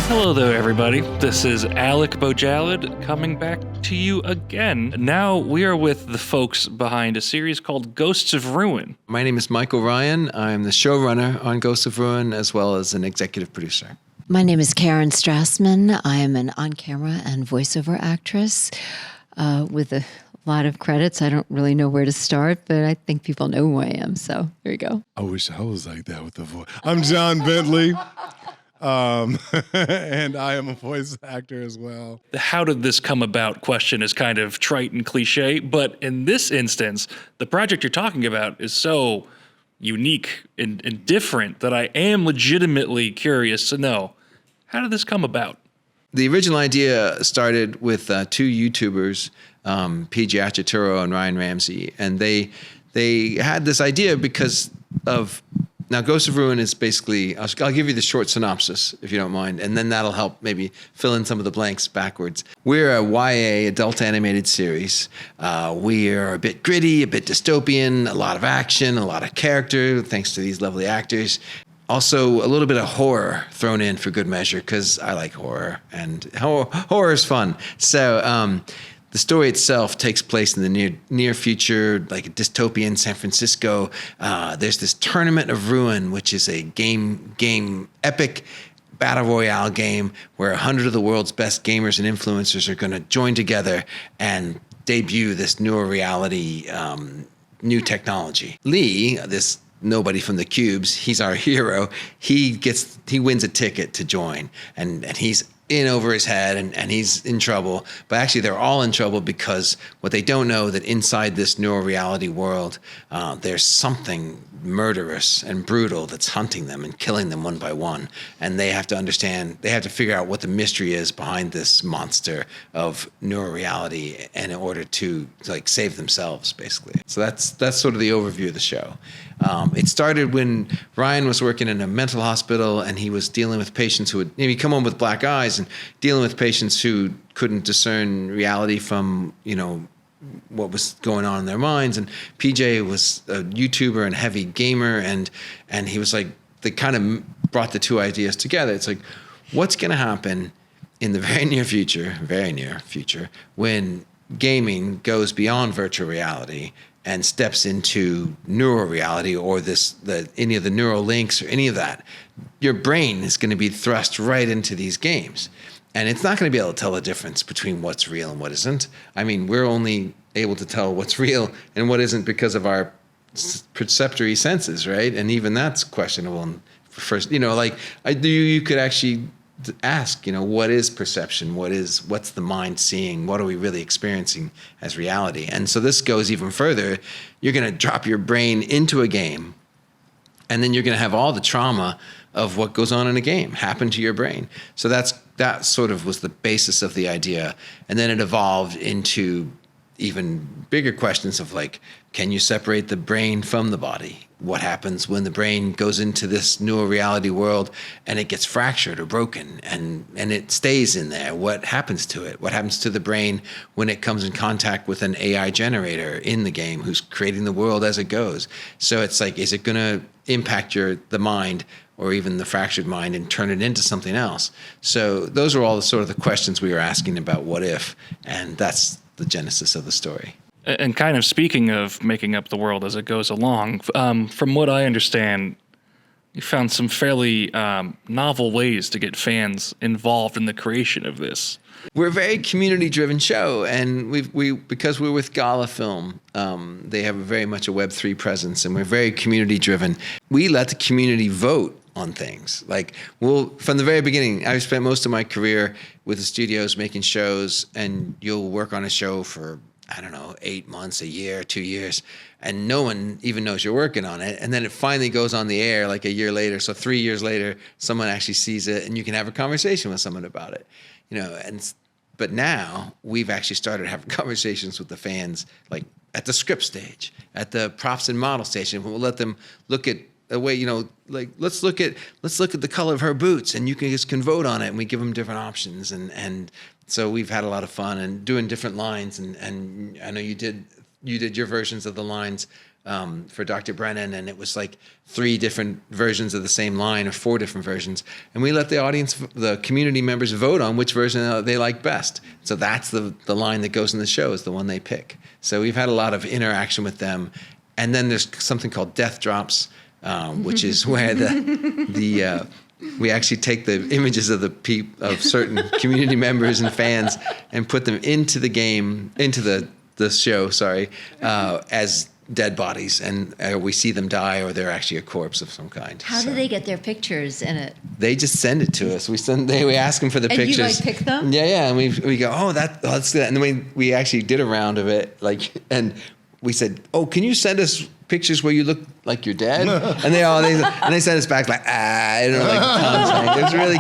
Hello there, everybody. This is Alec Bojalad coming back to you again. Now we are with the folks behind a series called Ghosts of Ruin. My name is Michael Ryan. I'm the showrunner on Ghosts of Ruin as well as an executive producer. My name is Karen Strassman. I am an on-camera and voiceover actress with a lot of credits. I don't really know where to start, but I think people know who I am, so there you go. I wish I was like that with the voice. I'm John Bentley. And I am a voice actor as well. The how did this come about question is kind of trite and cliche, but in this instance, the project you're talking about is so unique and different that I am legitimately curious to know, how did this come about? The original idea started with two YouTubers, PJ Achaturo and Ryan Ramsey, and they had this idea because of... Now, Ghosts of Ruin is basically, I'll give you the short synopsis, if you don't mind, and then that'll help maybe fill in some of the blanks backwards. We're a YA adult animated series. We are a bit gritty, a bit dystopian, a lot of action, a lot of character, thanks to these lovely actors. Also, a little bit of horror thrown in for good measure, because I like horror, and horror is fun. So, the story itself takes place in the near future, like a dystopian San Francisco. There's this Tournament of Ruin, which is a epic battle royale game where 100 of the world's best gamers and influencers are going to join together and debut this new reality, new technology. Lee, this nobody from the Cubes, he's our hero. He wins a ticket to join, and he's in over his head and he's in trouble. But actually they're all in trouble because what they don't know that inside this neural reality world, there's something murderous and brutal that's hunting them and killing them one by one. And they have to understand, they have to figure out what the mystery is behind this monster of neural reality and in order to like save themselves, basically. So that's sort of the overview of the show. It started when Ryan was working in a mental hospital and he was dealing with patients who would maybe come home with black eyes and dealing with patients who couldn't discern reality from, what was going on in their minds. And PJ was a YouTuber and heavy gamer, and he was like, they kind of brought the two ideas together. It's like, what's going to happen in the very near future, when gaming goes beyond virtual reality and steps into neural reality or any of the neural links or any of that? Your brain is going to be thrust right into these games. And it's not going to be able to tell the difference between what's real and what isn't. I mean, we're only able to tell what's real and what isn't because of our perceptory senses, right? And even that's questionable. First, you could actually ask, what is perception? What's the mind seeing? What are we really experiencing as reality? And so this goes even further. You're going to drop your brain into a game, and then you're going to have all the trauma of what goes on in a game happen to your brain. So that sort of was the basis of the idea. And then it evolved into even bigger questions of like, can you separate the brain from the body? What happens when the brain goes into this new reality world and it gets fractured or broken and it stays in there? What happens to it? What happens to the brain when it comes in contact with an AI generator in the game who's creating the world as it goes? So it's like, is it going to impact the mind or even the fractured mind and turn it into something else? So those are all the sort of the questions we were asking about what if, and that's the genesis of the story. And kind of speaking of making up the world as it goes along, from what I understand, you found some fairly novel ways to get fans involved in the creation of this. We're a very community-driven show, and because we're with Gala Film, they have very much a Web3 presence, and we're very community-driven. We let the community vote on things. Like, from the very beginning, I've spent most of my career with the studios making shows, and you'll work on a show for, 8 months, a year, 2 years, and no one even knows you're working on it. And then it finally goes on the air like a year later. So 3 years later, someone actually sees it, and you can have a conversation with someone about it. But now we've actually started having conversations with the fans, like at the script stage, at the props and model stage, and we'll let them look at a way, like let's look at the color of her boots, and you can vote on it, and we give them different options, and so we've had a lot of fun and doing different lines, and I know you did your versions of the lines for Dr. Brennan, and it was like 3 different versions of the same line or 4 different versions. And we let the audience, the community members vote on which version they like best. So that's the line that goes in the show is the one they pick. So we've had a lot of interaction with them. And then there's something called Death Drops, which is where we actually take the images of of certain community members and fans and put them into the game, into the show, as dead bodies, and we see them die, or they're actually a corpse of some kind. How do they get their pictures in it? They just send it to us. We ask them for the pictures. And you pick them? Yeah, and we go, let's do that. And then we actually did a round of it, and we said, oh, can you send us pictures where you look like you're dead? And they sent us back I don't know, it was really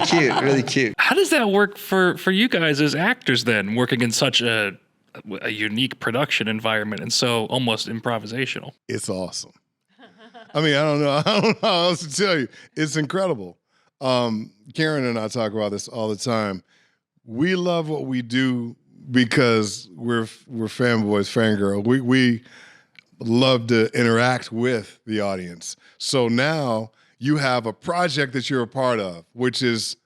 cute. How does that work for you guys as actors then, working in such a unique production environment and so almost improvisational? It's awesome. I mean, I don't know how else to tell you. It's incredible. Karen and I talk about this all the time. We love what we do because we're fanboys, fangirl. We love to interact with the audience. So now you have a project that you're a part of, which is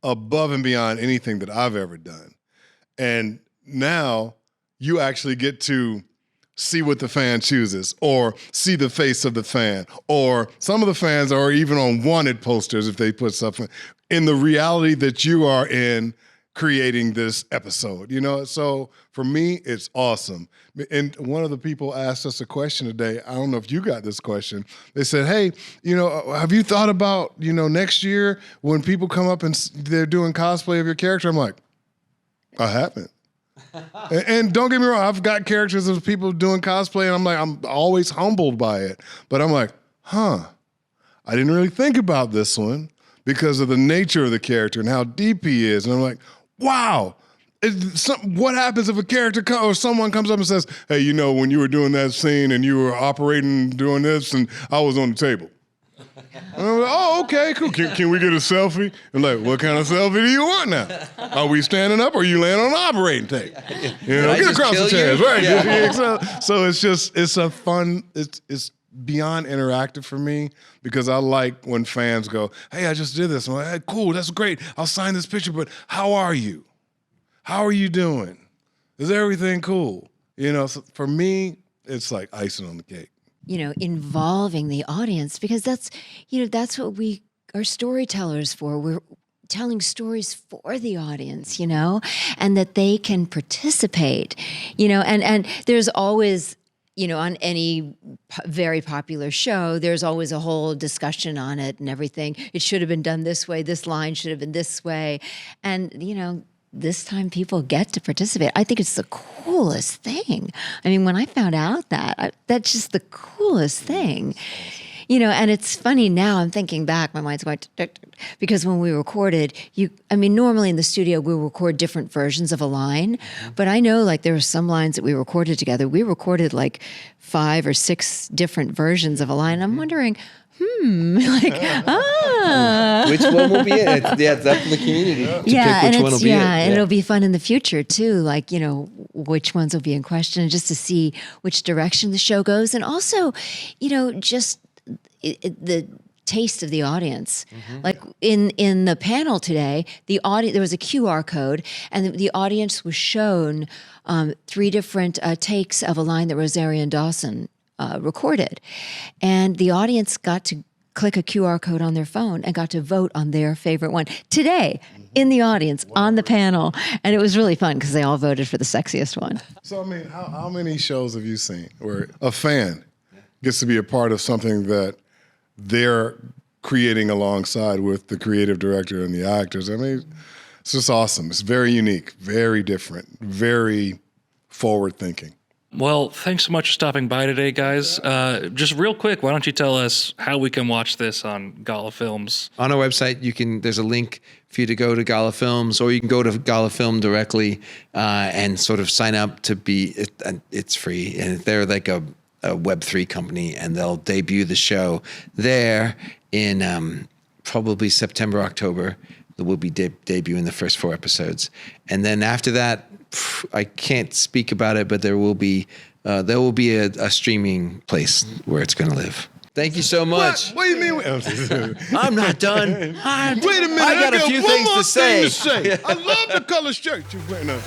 above and beyond anything that I've ever done. And now you actually get to see what the fan chooses, or see the face of the fan, or some of the fans are even on wanted posters if they put something in the reality that you are in creating this episode, So for me, it's awesome. And one of the people asked us a question today. I don't know if you got this question. They said, hey, have you thought about, next year when people come up and they're doing cosplay of your character? I'm like, I haven't. And don't get me wrong, I've got characters of people doing cosplay, and I'm always humbled by it. But I'm like, I didn't really think about this one because of the nature of the character and how deep he is. And I'm like, wow. What happens if a character or someone comes up and says, hey, when you were doing that scene and you were operating, doing this, and I was on the table. And I'm like, oh, okay, cool. Can we get a selfie? And like, what kind of selfie do you want now? Are we standing up or are you laying on the operating table? Get across the chairs, right? Yeah. So it's a fun, it's beyond interactive for me because I like when fans go, hey, I just did this. I'm like, hey, cool, that's great. I'll sign this picture, but how are you? How are you doing? Is everything cool? So for me, it's like icing on the cake. Involving the audience, because that's what we are storytellers for. We're telling stories for the audience, and that they can participate, and there's always, on any very popular show, there's always a whole discussion on it and everything. It should have been done this way. This line should have been this way. And, this time people get to participate. I think it's the coolest thing. I mean, when I found out that's just the coolest thing. And it's funny now, I'm thinking back, my mind's going, because when we recorded, normally in the studio, we record different versions of a line, but I know there were some lines that we recorded together. We recorded 5 or 6 different versions of a line. I'm wondering, which one will be it? It's up to the community to pick which one will be it. And it'll be fun in the future too, which ones will be in question, and just to see which direction the show goes. And also, just the taste of the audience. In the panel today, there was a QR code, and the audience was shown 3 different takes of a line that Rosarian Dawson recorded. And the audience got to click a QR code on their phone and got to vote on their favorite one today in the audience on the panel. And it was really fun because they all voted for the sexiest one. So, how many shows have you seen where a fan gets to be a part of something that they're creating alongside with the creative director and the actors? It's just awesome. It's very unique, very different, very forward-thinking. Well, thanks so much for stopping by today, guys. Just real quick, why don't you tell us how we can watch this on Gala Films? On our website, there's a link for you to go to Gala Films, or you can go to Gala Film directly and sort of sign up to it's free. And they're like a Web3 company, and they'll debut the show there in probably September, October. We'll be debuting the first 4 episodes. And then after that, I can't speak about it, but there will be there will be a streaming place where it's going to live. Thank you so much. What do you mean? I'm not done. Wait a minute. I got a few one thing more to say. I love the color shirt you're wearing.